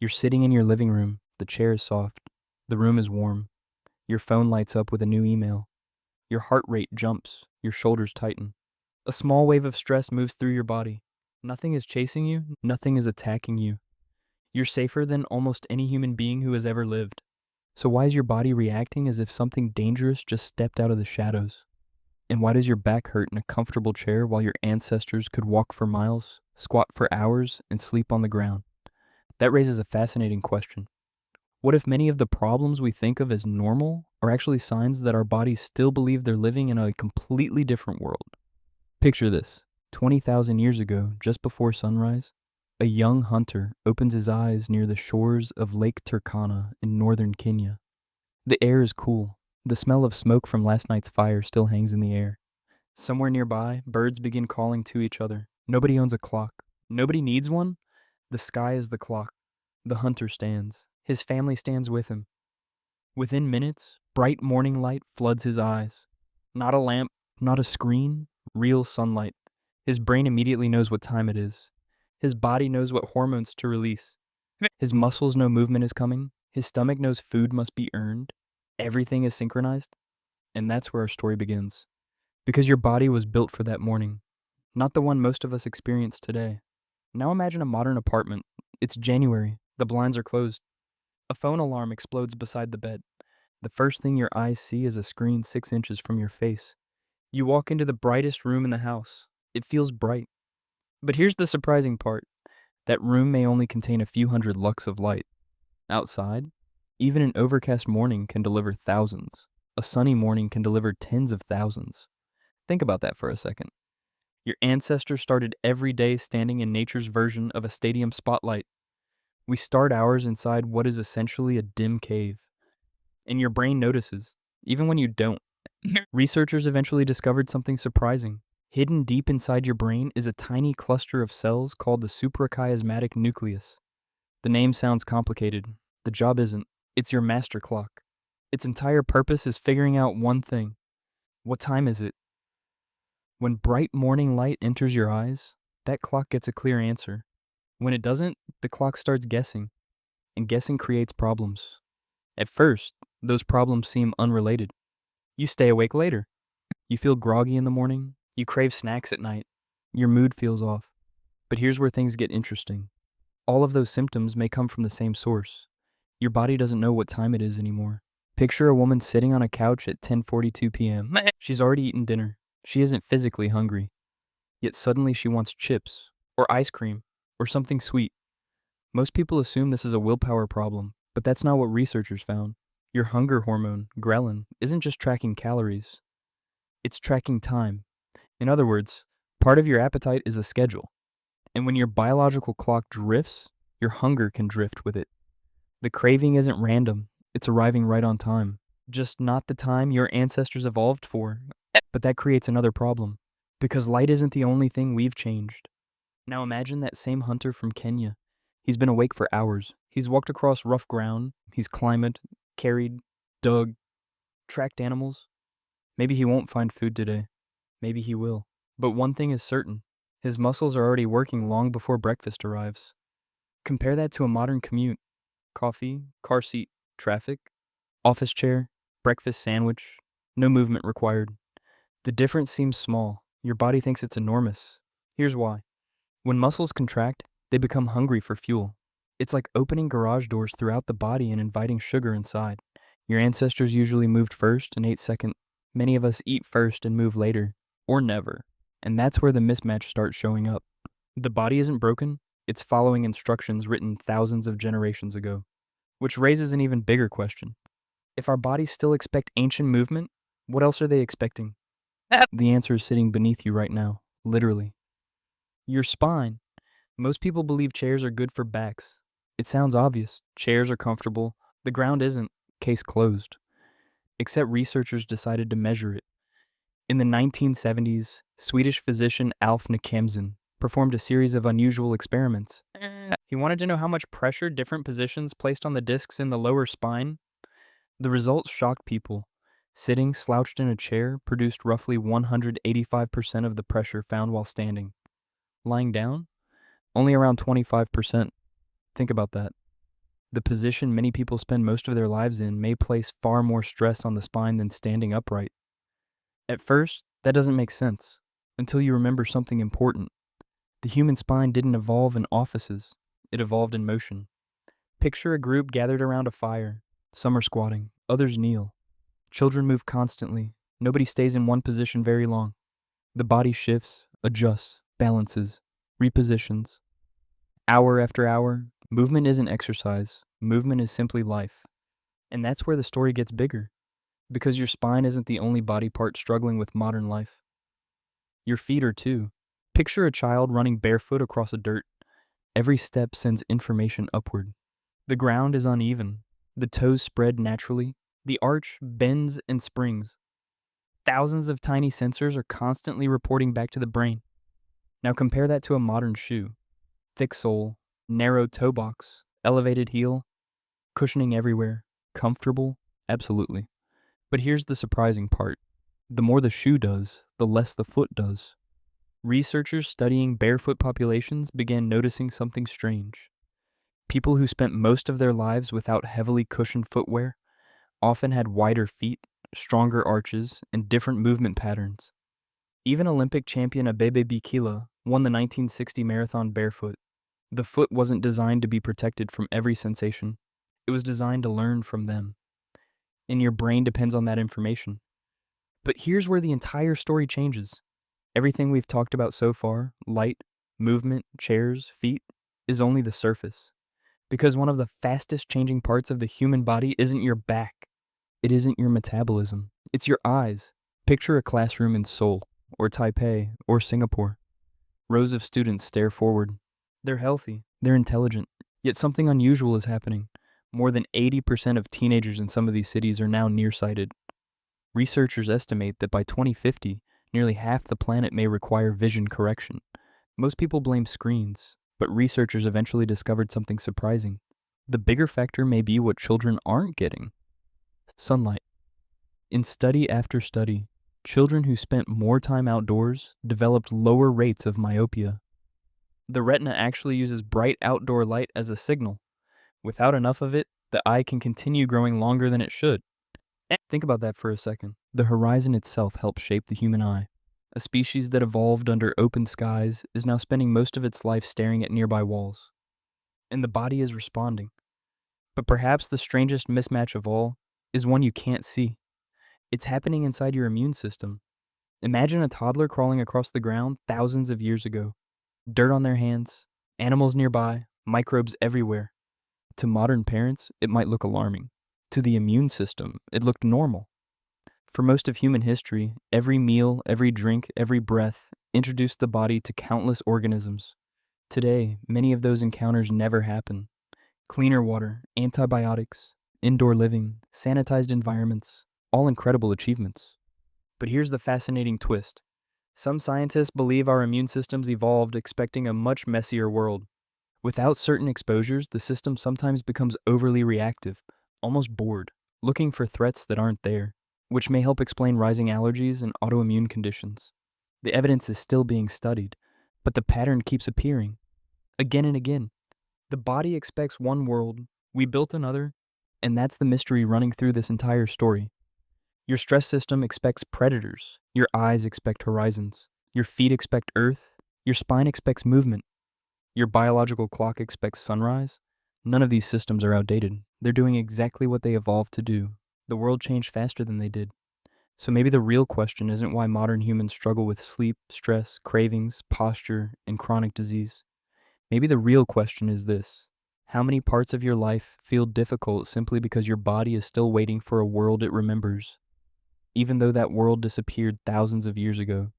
You're sitting in your living room, the chair is soft, the room is warm, your phone lights up with a new email, your heart rate jumps, your shoulders tighten. A small wave of stress moves through your body. Nothing is chasing you, nothing is attacking you. You're safer than almost any human being who has ever lived. So why is your body reacting as if something dangerous just stepped out of the shadows? And why does your back hurt in a comfortable chair while your ancestors could walk for miles, squat for hours, and sleep on the ground? That raises a fascinating question. What if many of the problems we think of as normal are actually signs that our bodies still believe they're living in a completely different world? Picture this. 20,000 years ago, just before sunrise, a young hunter opens his eyes near the shores of Lake Turkana in northern Kenya. The air is cool. The smell of smoke from last night's fire still hangs in the air. Somewhere nearby, birds begin calling to each other. Nobody owns a clock. Nobody needs one. The sky is the clock. The hunter stands. His family stands with him. Within minutes, bright morning light floods his eyes. Not a lamp, not a screen, real sunlight. His brain immediately knows what time it is. His body knows what hormones to release. His muscles know movement is coming. His stomach knows food must be earned. Everything is synchronized. And that's where our story begins. Because your body was built for that morning, not the one most of us experience today. Now imagine a modern apartment. It's January. The blinds are closed. A phone alarm explodes beside the bed. The first thing your eyes see is a screen 6 inches from your face. You walk into the brightest room in the house. It feels bright. But here's the surprising part. That room may only contain a few hundred lux of light. Outside, even an overcast morning can deliver thousands. A sunny morning can deliver tens of thousands. Think about that for a second. Your ancestors started every day standing in nature's version of a stadium spotlight. We start ours inside what is essentially a dim cave. And your brain notices, even when you don't. Researchers eventually discovered something surprising. Hidden deep inside your brain is a tiny cluster of cells called the suprachiasmatic nucleus. The name sounds complicated. The job isn't. It's your master clock. Its entire purpose is figuring out one thing. What time is it? When bright morning light enters your eyes, that clock gets a clear answer. When it doesn't, the clock starts guessing. And guessing creates problems. At first, those problems seem unrelated. You stay awake later. You feel groggy in the morning. You crave snacks at night. Your mood feels off. But here's where things get interesting. All of those symptoms may come from the same source. Your body doesn't know what time it is anymore. Picture a woman sitting on a couch at 10:42 p.m. She's already eaten dinner. She isn't physically hungry. Yet suddenly she wants chips, or ice cream, or something sweet. Most people assume this is a willpower problem, but that's not what researchers found. Your hunger hormone, ghrelin, isn't just tracking calories. It's tracking time. In other words, part of your appetite is a schedule. And when your biological clock drifts, your hunger can drift with it. The craving isn't random. It's arriving right on time. Just not the time your ancestors evolved for. But that creates another problem. Because light isn't the only thing we've changed. Now imagine that same hunter from Kenya. He's been awake for hours. He's walked across rough ground. He's climbed, carried, dug, tracked animals. Maybe he won't find food today. Maybe he will. But one thing is certain. His muscles are already working long before breakfast arrives. Compare that to a modern commute. Coffee, car seat, traffic, office chair, breakfast sandwich, no movement required. The difference seems small. Your body thinks it's enormous. Here's why. When muscles contract, they become hungry for fuel. It's like opening garage doors throughout the body and inviting sugar inside. Your ancestors usually moved first and ate second. Many of us eat first and move later, or never. And that's where the mismatch starts showing up. The body isn't broken, it's following instructions written thousands of generations ago. Which raises an even bigger question. If our bodies still expect ancient movement, what else are they expecting? The answer is sitting beneath you right now, literally. Your spine. Most people believe chairs are good for backs. It sounds obvious. Chairs are comfortable. The ground isn't. Case closed. Except researchers decided to measure it. In the 1970s, Swedish physician Alf Nikemsen performed a series of unusual experiments. He wanted to know how much pressure different positions placed on the discs in the lower spine. The results shocked people. Sitting slouched in a chair produced roughly 185% of the pressure found while standing. Lying down? Only around 25%. Think about that. The position many people spend most of their lives in may place far more stress on the spine than standing upright. At first, that doesn't make sense, until you remember something important. The human spine didn't evolve in offices, it evolved in motion. Picture a group gathered around a fire. Some are squatting, others kneel. Children move constantly. Nobody stays in one position very long. The body shifts, adjusts, balances, repositions. Hour after hour, movement isn't exercise, movement is simply life. And that's where the story gets bigger, because your spine isn't the only body part struggling with modern life. Your feet are too. Picture a child running barefoot across a dirt. Every step sends information upward. The ground is uneven. The toes spread naturally. The arch bends and springs. Thousands of tiny sensors are constantly reporting back to the brain. Now compare that to a modern shoe. Thick sole, narrow toe box, elevated heel, cushioning everywhere. Comfortable? Absolutely. But here's the surprising part. The more the shoe does, the less the foot does. Researchers studying barefoot populations began noticing something strange. People who spent most of their lives without heavily cushioned footwear often had wider feet, stronger arches, and different movement patterns. Even Olympic champion Abebe Bikila won the 1960 marathon barefoot. The foot wasn't designed to be protected from every sensation. It was designed to learn from them. And your brain depends on that information. But here's where the entire story changes. Everything we've talked about so far, light, movement, chairs, feet, is only the surface. Because one of the fastest changing parts of the human body isn't your back. It isn't your metabolism. It's your eyes. Picture a classroom in Seoul, or Taipei, or Singapore. Rows of students stare forward. They're healthy. They're intelligent. Yet something unusual is happening. More than 80% of teenagers in some of these cities are now nearsighted. Researchers estimate that by 2050, nearly half the planet may require vision correction. Most people blame screens, but researchers eventually discovered something surprising. The bigger factor may be what children aren't getting. Sunlight. In study after study, children who spent more time outdoors developed lower rates of myopia. The retina actually uses bright outdoor light as a signal. Without enough of it, the eye can continue growing longer than it should. Think about that for a second. The horizon itself helps shape the human eye. A species that evolved under open skies is now spending most of its life staring at nearby walls. And the body is responding. But perhaps the strangest mismatch of all is one you can't see. It's happening inside your immune system. Imagine a toddler crawling across the ground thousands of years ago. Dirt on their hands, animals nearby, microbes everywhere. To modern parents, it might look alarming. To the immune system, it looked normal. For most of human history, every meal, every drink, every breath introduced the body to countless organisms. Today, many of those encounters never happen. Cleaner water, antibiotics, indoor living, sanitized environments, all incredible achievements. But here's the fascinating twist. Some scientists believe our immune systems evolved expecting a much messier world. Without certain exposures, the system sometimes becomes overly reactive, almost bored, looking for threats that aren't there, which may help explain rising allergies and autoimmune conditions. The evidence is still being studied, but the pattern keeps appearing, again and again. The body expects one world, we built another, and that's the mystery running through this entire story. Your stress system expects predators, your eyes expect horizons, your feet expect earth, your spine expects movement, your biological clock expects sunrise. None of these systems are outdated. They're doing exactly what they evolved to do. The world changed faster than they did. So maybe the real question isn't why modern humans struggle with sleep, stress, cravings, posture, and chronic disease. Maybe the real question is this: how many parts of your life feel difficult simply because your body is still waiting for a world it remembers, even though that world disappeared thousands of years ago?